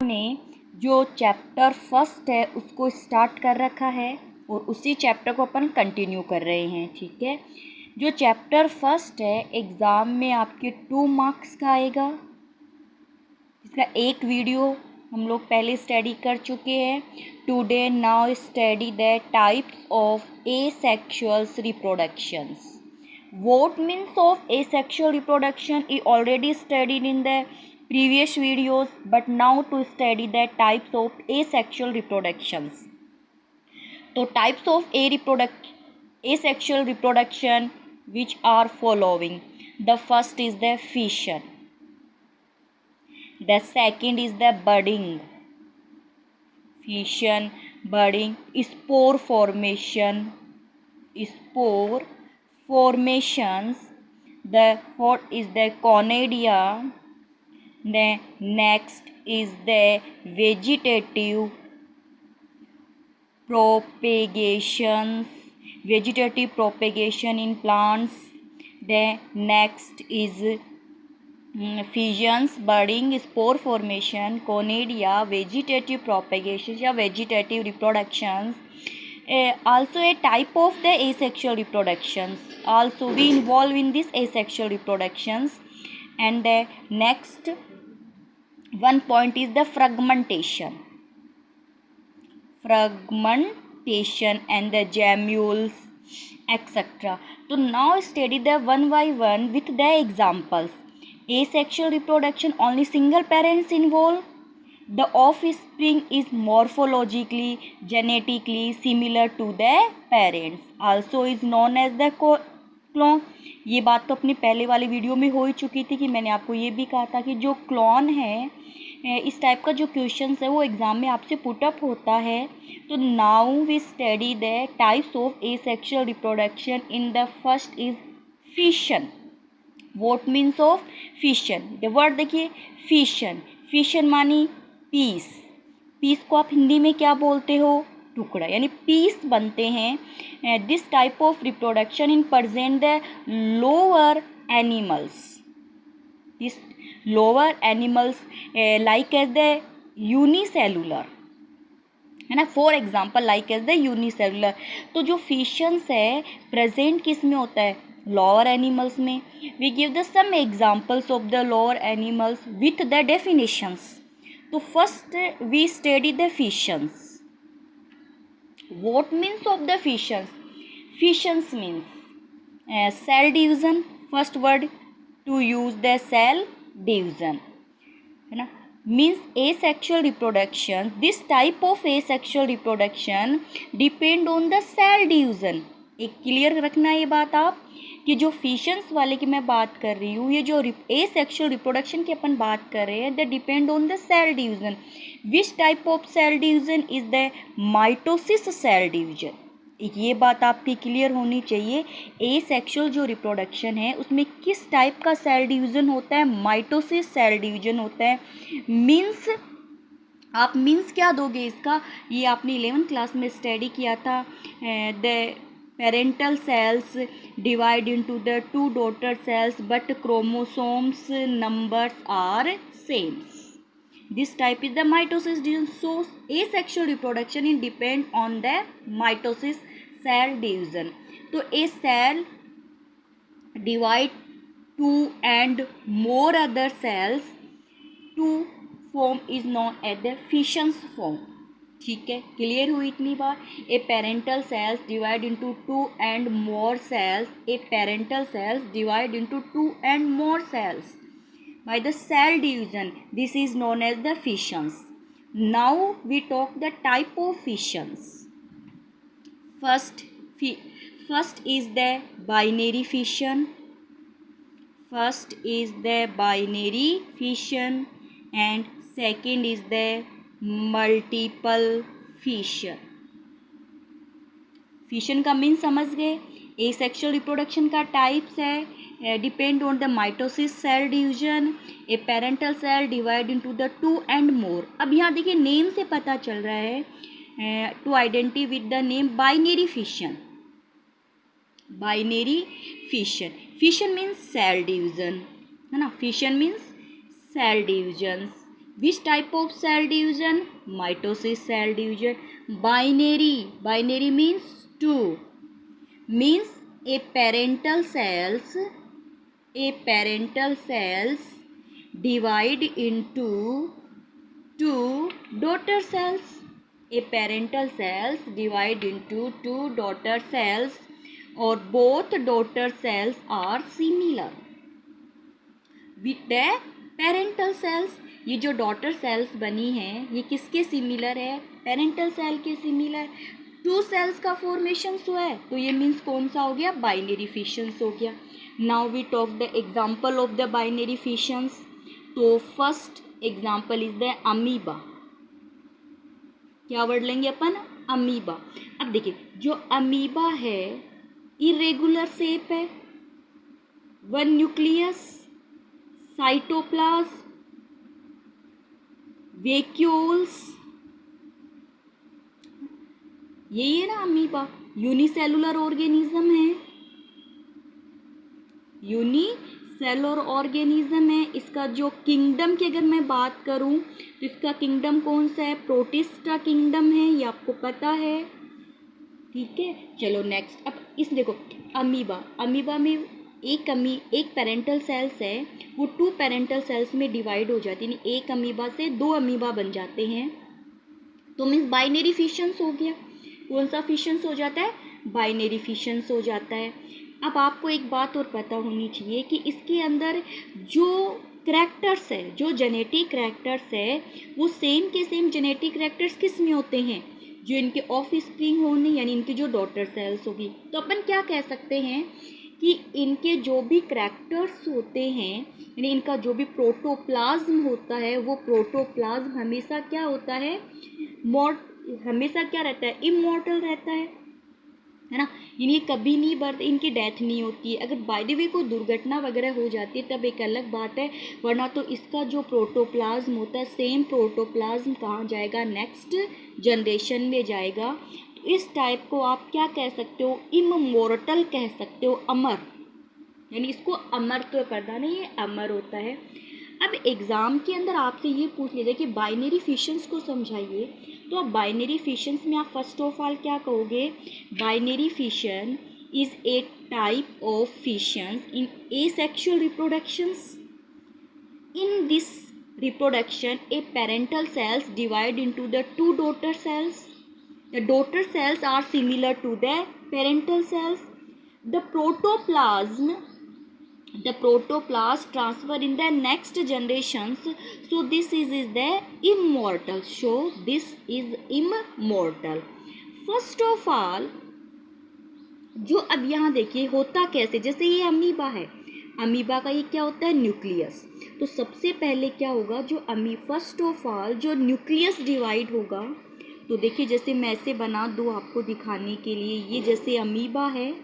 ने जो chapter first है उसको स्टार्ट कर रखा है और उसी चैप्टर को अपन कंटिन्यू कर रहे हैं। ठीक है, जो चैप्टर फर्स्ट है एग्ज़ाम में आपके 2 मार्क्स का आएगा। इसका एक वीडियो हम लोग पहले स्टडी कर चुके हैं। Today now study the types of asexual reproductions. What means of asexual reproduction is already studied in the previous videos, but now to study the types of asexual reproductions. So types of asexual reproduction which are following. The first is the fission. The second is the budding. Fission, budding, spore formation, spore formations. The what is the conidia. The next is the vegetative propagations, vegetative propagation in plants. The next is fissions, budding, spore formation, conidia, vegetative propagation या vegetative reproductions. Also a type of the asexual reproductions. Also we involve in this asexual reproductions. And the next one point is the fragmentation. Fragmentation and the gemmules, etc. So now study the one by one with the examples. Asexual reproduction, only single parents involved. The offspring is morphologically, genetically similar to the parents. Also is known as the clone. ये बात तो अपनी पहले वाली video में हो ही चुकी थी कि मैंने आपको ये भी कहा था कि जो क्लोन है, इस टाइप का जो क्वेश्चन है वो एग्ज़ाम में आपसे पुटअप होता है। तो now we study the types of asexual reproduction. In the first is fission. What means of fission? The word देखिए, फिशन। फिशन मानी पीस। पीस को आप हिंदी में क्या बोलते हो? टुकड़ा, यानी पीस बनते हैं। This type of reproduction in present the lower animals. This lower animals like as the unicellular, है ना। For example like as the unicellular. तो जो फिशंस है प्रेजेंट किस में होता है? लोअर एनिमल्स में। We give the some examples of the lower animals with the definitions. तो first we study the fissions. What means of the fissions? Fissions means cell division. First word to use the cell division, है ना। Means asexual reproduction. This type of asexual reproduction depend on the cell division. एक clear रखना ये बात आप कि जो फिशंस वाले की मैं बात कर रही हूँ, ये जो एसेक्सुअल रिप्रोडक्शन की अपन बात कर रहे हैं, the depend on the cell division. Which type of cell division is the mitosis cell division. ये बात आपकी क्लियर होनी चाहिए। एसेक्सुअल जो रिप्रोडक्शन है उसमें किस टाइप का सेल डिवीजन होता है? माइटोसिस सेल डिवीजन होता है। मीन्स आप मीन्स क्या दोगे इसका? ये आपने 11th क्लास में स्टडी किया था। The parental cells divide into the 2 daughter cells but chromosomes numbers are same. This type is the mitosis division. So asexual reproduction is depend on the mitosis cell division. तो a cell divide 2 and more other cells to form is known as the fission form. ठीक है, clear हुई इतनी बार। A parental cells divide into 2 and more cells. A parental cells divide into 2 and more cells by the cell division. This is known as the fissions. Now we talk the type of fissions. First is the binary fission. First is the binary fission and second is the multiple fission. Fission का mean समझ गए। Asexual reproduction का types है depend on the mitosis cell division. A parental cell divide into the 2 and more। अब यहाँ देखिए name से पता चल रहा है to identity with the name binary fission. Binary fission, fission means cell division, है ना। Fission means cell divisions. Which type of cell division? Mitosis cell division. Binary means two. Means a parental cells divide into two daughter cells. A parental cells divide into two daughter cells or both daughter cells are similar with the parental cells. ये जो daughter cells बनी हैं ये किसके similar है? Parental cell के similar. To sales का formation हुआ है तो ये मीन्स कौन सा हो गया? बाइनरी फिशंस हो गया. Now we talk the example of the binary fissions. तो first example is the amoeba. क्या वर्ड लेंगे अपन? अमीबा. अब देखिए जो अमीबा है इरेगुलर शेप है, वन न्यूक्लियस, साइटोप्लाज्म, वैक्यूल्स, यही है ना अमीबा. यूनिसेलुलर ऑर्गेनिज्म है, यूनिसेलुलर ऑर्गेनिज्म है. इसका जो किंगडम की अगर मैं बात करूं तो इसका किंगडम कौन सा है? प्रोटिस्टा किंगडम है, ये आपको पता है. ठीक है, चलो नेक्स्ट. अब इस देखो अमीबा में एक पेरेंटल सेल्स है, वो टू पेरेंटल सेल्स में डिवाइड हो जाती है. एक अमीबा से दो अमीबा बन जाते हैं तो मीन्स बाइनरी फिशंस हो गया. कौन सा फिशंस हो जाता है? बाइनरी फिशंस हो जाता है. अब आपको एक बात और पता होनी चाहिए कि इसके अंदर जो करैक्टर्स है, जो जेनेटिक करैक्टर्स है, वो सेम के सेम जेनेटिक करैक्टर्स किस में होते हैं? जो इनके ऑफ स्प्रिंग होने यानी इनकी जो डॉटर सेल्स होगी. तो अपन क्या कह सकते हैं कि इनके जो भी करैक्टर्स होते हैं यानी इनका जो भी प्रोटोप्लाज्म होता है वो प्रोटोप्लाज्म हमेशा क्या होता है? हमेशा क्या रहता है? इमॉर्टल रहता है ना. यानी कभी नहीं बढ़ते, इनकी डेथ नहीं होती है. अगर बाय द वे कोई दुर्घटना वगैरह हो जाती है तब एक अलग बात है, वरना तो इसका जो प्रोटोप्लाज्म होता है सेम प्रोटोप्लाज्म कहाँ जाएगा? नेक्स्ट जनरेशन में जाएगा. तो इस टाइप को आप क्या कह सकते हो? इममॉर्टल कह सकते हो, अमर. यानी इसको अमर तो करना नहीं, ये अमर होता है. अब एग्ज़ाम के अंदर आपसे ये पूछ लिया जाए कि बाइनरी फिशंस को समझाइए, तो अब बाइनरी फिशंस में आप फर्स्ट ऑफ ऑल क्या कहोगे? Binary fission is a type of fissions in asexual reproductions. In this reproduction, a parental cells divide into the two daughter cells. The daughter cells are similar to the parental cells. The protoplasm transfer in the next generations. So this is the immortal. So this is immortal. First of all, जो अब यहाँ देखिए होता कैसे, जैसे ये amoeba है, amoeba का ये क्या होता है? न्यूक्लियस. तो सबसे पहले क्या होगा? जो फर्स्ट ऑफ ऑल जो न्यूक्लियस डिवाइड होगा, तो देखिए जैसे मैं ऐसे बना दूँ आपको दिखाने के लिए, ये जैसे अमीबा है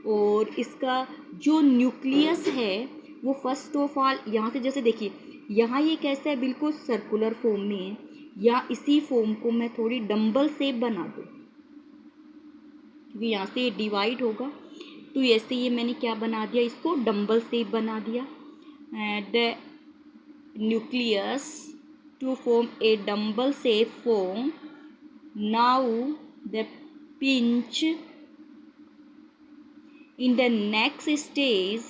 और इसका जो न्यूक्लियस है वो फर्स्ट ऑफ ऑल यहाँ से, जैसे देखिए यहाँ ये कैसा है? बिल्कुल सर्कुलर फॉर्म में है. या इसी फॉर्म को मैं थोड़ी डम्बल शेप बना दूँ क्योंकि यहाँ से ये डिवाइड होगा, तो ऐसे ये मैंने क्या बना दिया? इसको डम्बल शेप बना दिया. The nucleus to form a dumbbell shape form. Now the pinch in the next stage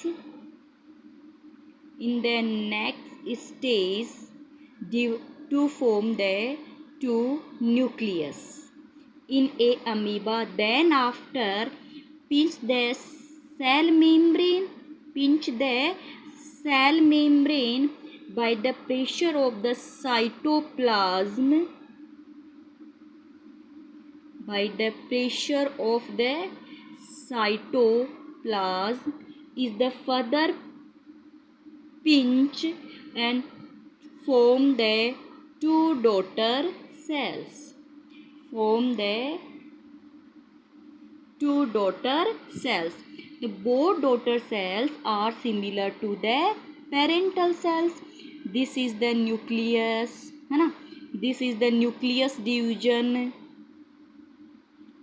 to form the two nucleus in a amoeba. Then after pinch the cell membrane by the pressure of the cytoplasm. By the pressure of the cytoplasm is the further pinch and form the two daughter cells. The both daughter cells are similar to the parental cells. This is the nucleus, है ना. This is the nucleus division.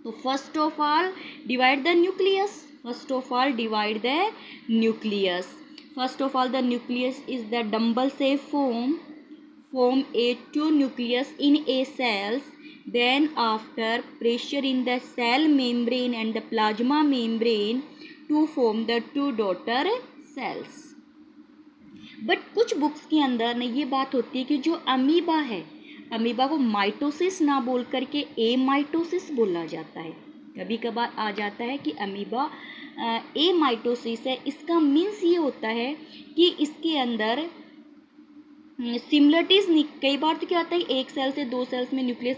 So first of all divide the nucleus. First of all the nucleus is the dumbbell shape form form a two nucleus in a cells, then after pressure in the cell membrane and the plasma membrane to form the two daughter cells. But कुछ books के अंदर ना ये बात होती है कि जो अमीबा है, अमीबा को माइटोसिस ना बोल करके ए माइटोसिस बोला जाता है। कभी कभार आ जाता है कि अमीबा ए माइटोसिस है। इसका मीन्स ये होता है कि इसके अंदर सिमिलरिटीज़ नहीं, कई बार तो क्या होता है एक सेल से दो सेल्स में न्यूक्लियस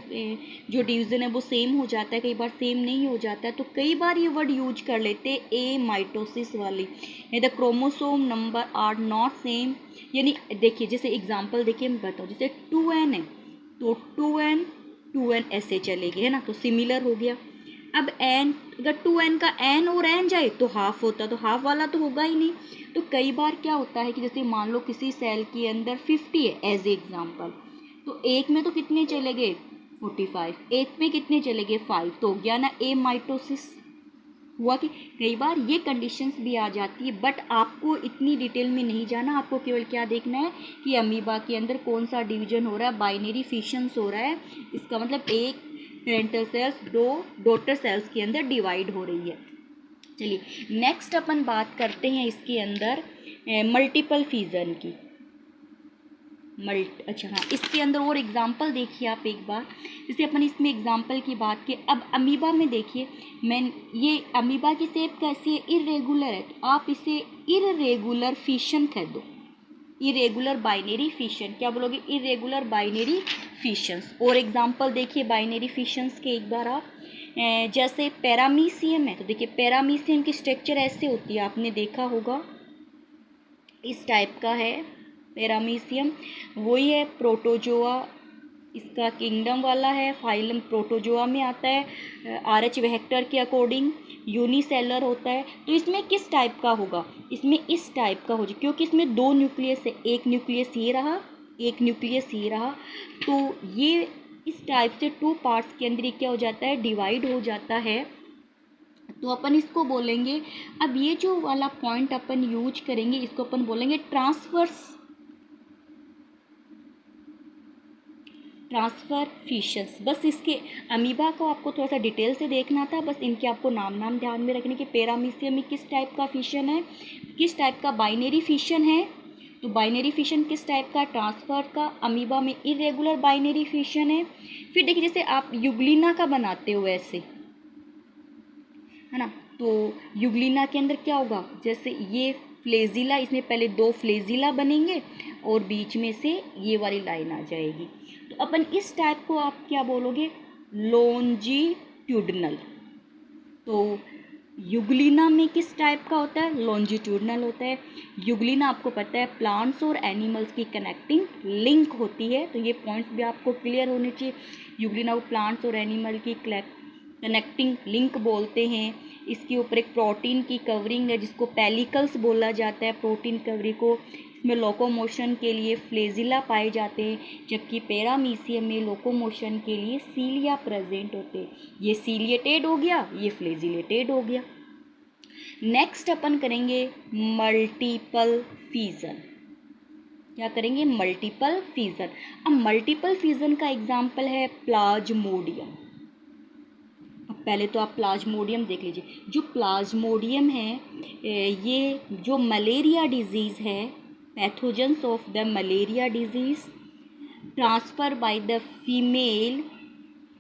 जो डिवीज़न है वो सेम हो जाता है, कई बार सेम नहीं हो जाता है। तो कई बार ये वर्ड यूज कर लेते हैं ए माइटोसिस वाली, the chromosome number are not same. यानी देखिए जैसे एग्जांपल देखिए मैं बताऊँ, जैसे 2n है तो 2n ऐसे चलेगी है ना, तो सिमिलर हो गया। अब n, अगर 2n का n और n जाए तो हाफ होता, तो हाफ वाला तो होगा ही नहीं। तो कई बार क्या होता है कि जैसे मान लो किसी सेल के अंदर 50 है एज एग्जांपल, तो एक में तो कितने चले गए 45, एक में कितने चले गए 5, तो हो गया ना ए माइटोसिस हुआ। कि कई बार ये कंडीशंस भी आ जाती है, बट आपको इतनी डिटेल में नहीं जाना, आपको केवल क्या देखना है कि अमीबा के अंदर कौन सा डिवीजन हो रहा है, बाइनरी फिशंस हो रहा है। इसका मतलब एक पेरेंटल सेल्स दो डॉटर सेल्स के अंदर डिवाइड हो रही है। चलिए नेक्स्ट अपन बात करते हैं इसके अंदर मल्टीपल फिजन की। अच्छा हाँ, इसके अंदर और एग्जांपल देखिए आप एक बार, जैसे अपन इसमें एग्जांपल की बात की। अब अमीबा में देखिए, मैं ये अमीबा की शेप कैसी है, इरेगुलर है, तो आप इसे इरेगुलर फिशन कह दो, इरेगुलर बाइनरी फिशन। क्या बोलोगे, इरेगुलर बाइनरी फिशंस। और एग्जांपल देखिए बाइनरी फिशंस के एक बार आप, जैसे पैरामीशियम है, तो देखिए पैरामीशियम की स्ट्रक्चर ऐसे होती है, आपने देखा होगा इस टाइप का है पैरामीशियम। वही है प्रोटोजोआ, इसका किंगडम वाला है, फाइलम प्रोटोजोआ में आता है। आरएच वेक्टर के अकॉर्डिंग यूनिसेलर होता है। तो इसमें किस टाइप का होगा, इसमें इस टाइप का हो जाए, क्योंकि इसमें दो न्यूक्लियस है, एक न्यूक्लियस ये रहा, एक न्यूक्लियस ये रहा, तो ये इस टाइप से टू पार्ट्स के अंदर क्या हो जाता है, डिवाइड हो जाता है। तो अपन इसको बोलेंगे, अब ये जो वाला पॉइंट अपन यूज करेंगे इसको अपन बोलेंगे ट्रांसवर्स ट्रांसफर फिशंस। बस इसके अमीबा को आपको थोड़ा सा डिटेल से देखना था, बस इनके आपको नाम ध्यान में रखने के। पैरामीशियम में किस टाइप का फिशन है, किस टाइप का बाइनरी फिशन है, तो बाइनरी फिशन किस टाइप का, ट्रांसफर का। अमीबा में इरेगुलर बाइनरी फिशन है। फिर देखिए जैसे आप युग्लिना का बनाते हो ऐसे है ना, तो युग्लिना के अंदर क्या होगा, जैसे ये फ्लेजिला, इसमें पहले दो फ्लेजिला बनेंगे और बीच में से ये वाली लाइन आ जाएगी। तो अपन इस टाइप को आप क्या बोलोगे, लॉन्जिट्यूडनल। तो युग्लिना में किस टाइप का होता है, लॉन्जिट्यूडनल होता है। युग्लिना आपको पता है प्लांट्स और एनिमल्स की कनेक्टिंग लिंक होती है, तो ये पॉइंट्स भी आपको क्लियर होने चाहिए। युग्लिना को प्लांट्स और एनिमल की कनेक्टिंग लिंक बोलते हैं। इसके ऊपर एक प्रोटीन की कवरिंग है जिसको पेलिकल्स बोला जाता है, प्रोटीन कवरिंग को। इसमें लोकोमोशन के लिए फ्लेजिला पाए जाते हैं, जबकि पैरामीशियम में लोकोमोशन के लिए सीलिया प्रेजेंट होते हैं। ये सीलिएटेड हो गया, ये फ्लेजिलेटेड हो गया। नेक्स्ट अपन करेंगे मल्टीपल फिजन। क्या करेंगे, मल्टीपल फिजन। अब मल्टीपल फिजन का एग्जाम्पल है प्लाज्मोडियम। पहले तो आप प्लाज्मोडियम देख लीजिए। जो प्लाज्मोडियम है, ये जो मलेरिया डिजीज़ है, pathogens of the malaria disease transfer by the female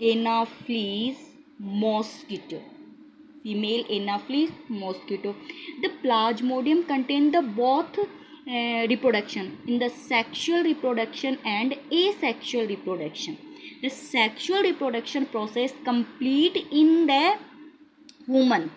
Anopheles mosquito, female Anopheles mosquito. The Plasmodium contain the both reproduction in the sexual reproduction and asexual reproduction. The sexual reproduction process complete in the human,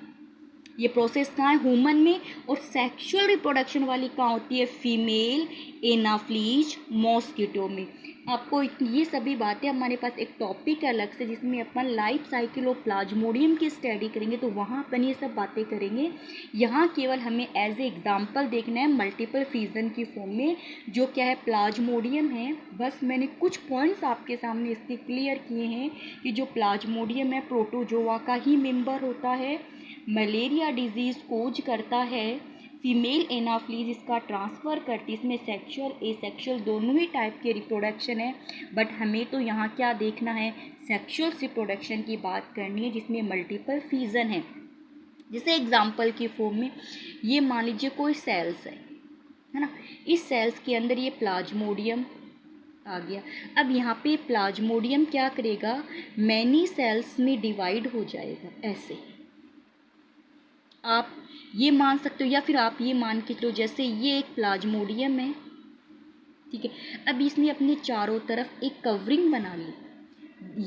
ये process कहाँ है, human में। और sexual reproduction वाली कहाँ होती है, female Anopheles mosquito में। आपको ये सभी बातें, हमारे पास एक टॉपिक है अलग से जिसमें अपन लाइफ साइकिल ऑफ प्लाज्मोडियम की स्टडी करेंगे, तो वहाँ अपन ये सब बातें करेंगे। यहाँ केवल हमें एज ए एग्जाम्पल देखना है मल्टीपल फिजन की फॉर्म में, जो क्या है प्लाज्मोडियम है। बस मैंने कुछ पॉइंट्स आपके सामने इसके क्लियर किए हैं कि जो प्लाज्मोडियम है प्रोटोजोआ का ही मेंबर होता है, मलेरिया डिजीज़ कोज करता है, फीमेल एनाफ्लीज इसका ट्रांसफ़र करती, इसमें सेक्सुअल एसेक्सुअल दोनों ही टाइप के रिप्रोडक्शन है, बट हमें तो यहाँ क्या देखना है, सेक्सुअल रिप्रोडक्शन की बात करनी है जिसमें मल्टीपल फीजन है। जैसे एग्जाम्पल की फॉर्म में ये मान लीजिए कोई सेल्स है ना, इस सेल्स के अंदर ये प्लाज्मोडियम आ गया। अब यहाँ पे प्लाज्मोडियम क्या करेगा, मैनी सेल्स में डिवाइड हो जाएगा। ऐसे आप ये मान सकते हो, या फिर आप ये मान के चलो जैसे ये एक प्लाज्मोडियम है, ठीक है। अब इसने अपने चारों तरफ एक कवरिंग बना ली।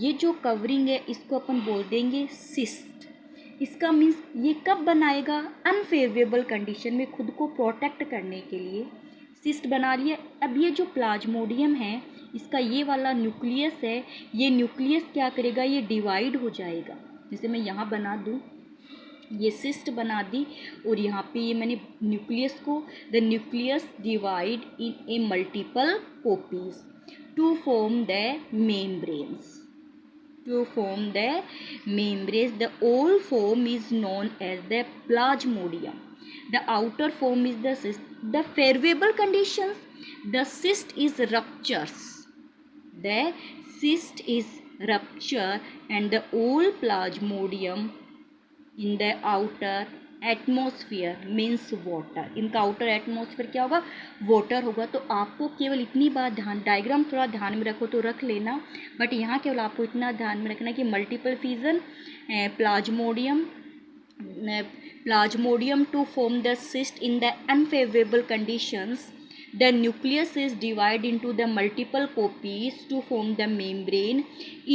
ये जो कवरिंग है इसको अपन बोल देंगे सिस्ट। इसका मीन्स ये कब बनाएगा, अनफेवरेबल कंडीशन में खुद को प्रोटेक्ट करने के लिए सिस्ट बना लिया। अब ये जो प्लाज्मोडियम है इसका ये वाला न्यूक्लियस है, ये न्यूक्लियस क्या करेगा, ये डिवाइड हो जाएगा। जैसे मैं यहाँ बना दूँ, ये सिस्ट बना दी, और यहाँ पे ये मैंने न्यूक्लियस को, the nucleus divide in a multiple copies to form the membranes. To form the membranes, the whole form is known as the plasmodium. The outer form is the cyst. The favorable conditions, the cyst is ruptures. The cyst is rupture and the whole plasmodium in the outer atmosphere means water. इनका outer atmosphere क्या होगा, water होगा। तो आपको केवल इतनी बात ध्यान, डायग्राम थोड़ा ध्यान में रखो तो रख लेना, बट यहाँ केवल आपको इतना ध्यान में रखना कि multiple fission, plasmodium to form the cyst in the unfavourable conditions, the nucleus is divided into the multiple copies to form the membrane.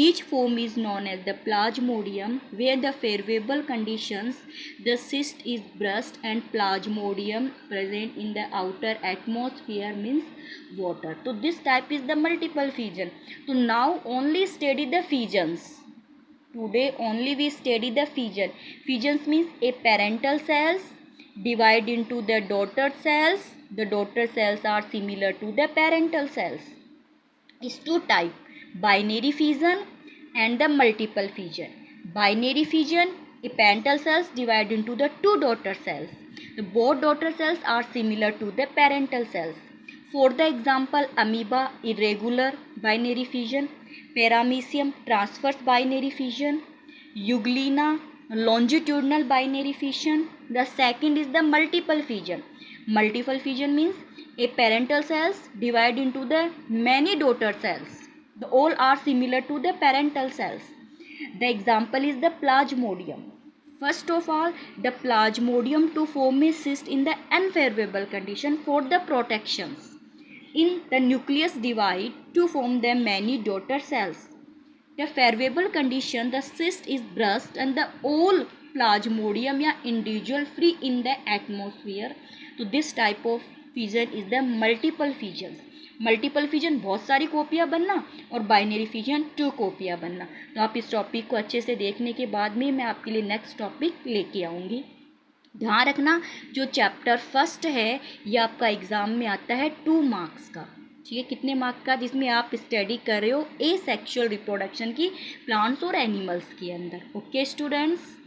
Each form is known as the plasmodium, where the favorable conditions, the cyst is burst and plasmodium present in the outer atmosphere means water. So this type is the multiple fission. So now only study the fissions. Today only we study the fission. Fissions means a parental cells divide into the daughter cells. The daughter cells are similar to the parental cells. Is two type, binary fission and the multiple fission. Binary fission, a parental cells divide into the two daughter cells. The both daughter cells are similar to the parental cells. For the example, amoeba irregular binary fission, paramecium transverse binary fission, euglena longitudinal binary fission. The second is the multiple fission. Multiple fission means a parental cells divide into the many daughter cells. The all are similar to the parental cells. The example is the plasmodium. First of all, the plasmodium to form a cyst in the unfavorable condition for the protections. In the nucleus divide to form the many daughter cells. The favorable condition, the cyst is burst and the whole plasmodium या individual free in the atmosphere. तो this type of fission is the multiple fission. Multiple fission बहुत सारी कॉपियाँ बनना और binary fission 2 कॉपियाँ बनना। तो आप इस टॉपिक को अच्छे से देखने के बाद में मैं आपके लिए नेक्स्ट टॉपिक लेके आऊँगी। ध्यान रखना, जो चैप्टर फर्स्ट है ये आपका एग्ज़ाम में आता है 2 मार्क्स का, ठीक है। कितने मार्क्स का, जिसमें आप स्टडी कर रहे हो ए सेक्सुअल रिप्रोडक्शन की प्लांट्स और एनिमल्स के अंदर। Okay students.